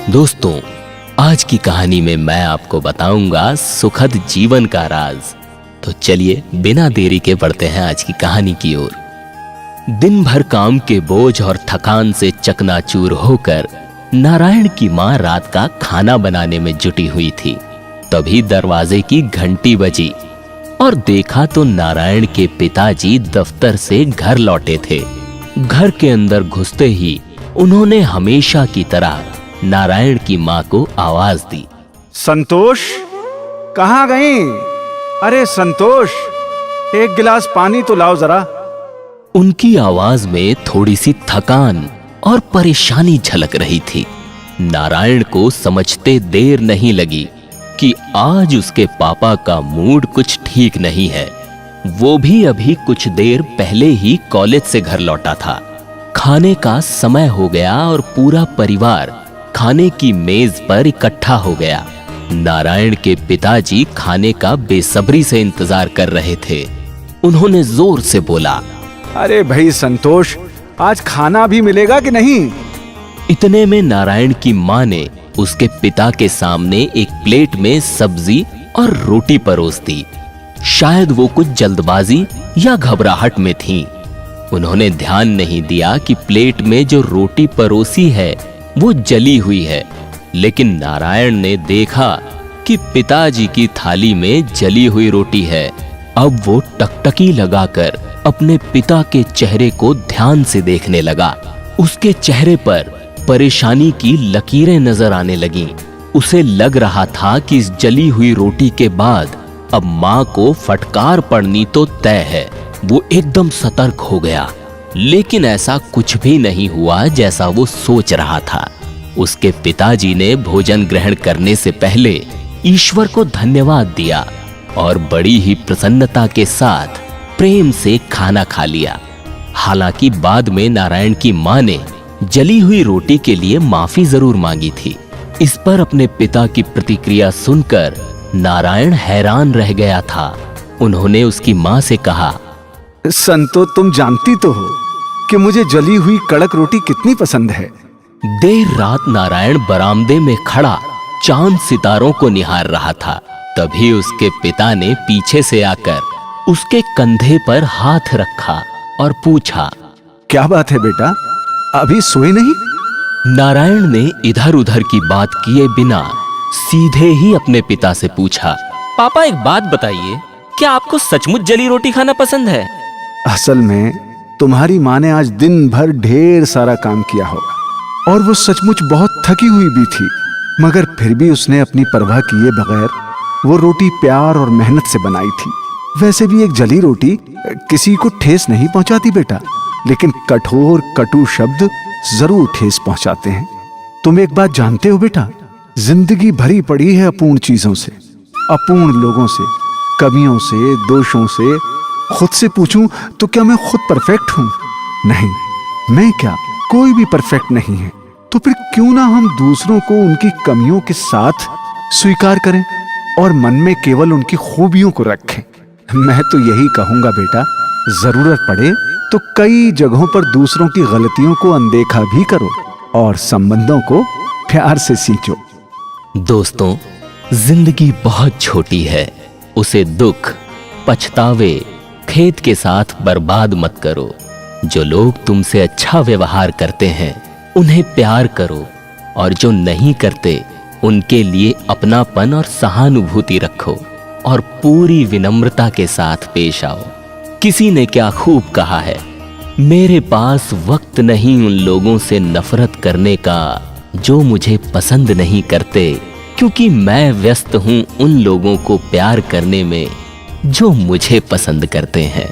दोस्तों, आज की कहानी में मैं आपको बताऊंगा सुखद जीवन का राज। तो चलिए बिना देरी के बढ़ते हैं आज की कहानी की ओर। दिन भर काम के बोझ और थकान से चकनाचूर होकर नारायण की माँ रात का खाना बनाने में जुटी हुई थी। तभी दरवाजे की घंटी बजी और देखा तो नारायण के पिताजी दफ्तर से घर लौटे थे। घर के अंदर घुसते ही उन्होंने हमेशा की तरह नारायण की माँ को आवाज दी। संतोष, कहाँ गई? अरे संतोष, एक गिलास पानी तो लाओ जरा। उनकी आवाज में थोड़ी सी थकान और परेशानी झलक रही थी। नारायण को समझते देर नहीं लगी कि आज उसके पापा का मूड कुछ ठीक नहीं है। वो भी अभी कुछ देर पहले ही कॉलेज से घर लौटा था। खाने का समय हो गया और पूरा परिवार खाने की मेज पर इकट्ठा हो गया। नारायण के पिताजी खाने का बेसब्री से इंतजार कर रहे थे। उन्होंने जोर से बोला, अरे भाई संतोष, आज खाना भी मिलेगा कि नहीं? इतने में नारायण की माँ ने उसके पिता के सामने एक प्लेट में सब्जी और रोटी परोस दी। शायद वो कुछ जल्दबाजी या घबराहट में थीं। उन्होंने ध्यान नहीं दिया कि प्लेट में जो रोटी परोसी है वो जली हुई है। लेकिन नारायण ने देखा कि पिताजी की थाली में जली हुई रोटी है। अब वो टकटकी लगाकर अपने पिता के चेहरे को ध्यान से देखने लगा। उसके चेहरे पर परेशानी की लकीरें नजर आने लगीं। उसे लग रहा था कि इस जली हुई रोटी के बाद अब माँ को फटकार पड़नी तो तय है। वो एकदम सतर्क हो गया, लेकिन ऐसा कुछ भी नहीं हुआ जैसा वो सोच रहा था। उसके पिताजी ने भोजन ग्रहण करने से पहले ईश्वर को धन्यवाद दिया और बड़ी ही प्रसन्नता के साथ प्रेम से खाना खा लिया। हालांकि बाद में नारायण की माँ ने जली हुई रोटी के लिए माफी जरूर मांगी थी। इस पर अपने पिता की प्रतिक्रिया सुनकर नारायण हैरान रह गया था। उन्होंने उसकी माँ से कहा, संतो, तुम जानती तो हो कि मुझे जली हुई कड़क रोटी कितनी पसंद है। देर रात नारायण बरामदे में खड़ा चांद सितारों को निहार रहा था। तभी उसके पिता ने पीछे से आकर उसके कंधे पर हाथ रखा और पूछा, क्या बात है बेटा, अभी सोए नहीं? नारायण ने इधर उधर की बात किए बिना सीधे ही अपने पिता से पूछा, पापा एक बात बताइए, क्या आपको सचमुच जली रोटी खाना पसंद है? असल में तुम्हारी माँ ने आज दिन भर ढेर सारा काम किया होगा और वो सचमुच बहुत थकी हुई भी थी, मगर फिर भी उसने अपनी परवाह किए बगैर वो रोटी प्यार और मेहनत से बनाई थी। वैसे भी एक जली रोटी किसी को ठेस नहीं पहुंचाती बेटा, लेकिन कठोर कटु शब्द जरूर ठेस पहुंचाते हैं। तुम एक बात जानते हो बेटा, जिंदगी भरी पड़ी है अपूर्ण चीजों से, अपूर्ण लोगों से, कमियों से, दोषों से। खुद से पूछूं तो क्या मैं खुद परफेक्ट हूं? नहीं, मैं क्या, कोई भी परफेक्ट नहीं है। तो फिर क्यों ना हम दूसरों को उनकी कमियों के साथ स्वीकार करें और मन में केवल उनकी खूबियों को रखें। मैं तो यही कहूंगा बेटा, जरूरत पड़े तो कई जगहों पर दूसरों की गलतियों को अनदेखा भी करो और संबंधों को प्यार से सींचो। दोस्तों, जिंदगी बहुत छोटी है। उसे दुख, पछतावे, खेद के साथ बर्बाद मत करो। जो लोग तुमसे अच्छा व्यवहार करते हैं उन्हें प्यार करो, और जो नहीं करते उनके लिए अपनापन और सहानुभूति रखो और पूरी विनम्रता के साथ पेश आओ। किसी ने क्या खूब कहा है, मेरे पास वक्त नहीं उन लोगों से नफरत करने का जो मुझे पसंद नहीं करते, क्योंकि मैं व्यस्त हूं उन लोगों को प्यार करने में जो मुझे पसंद करते हैं।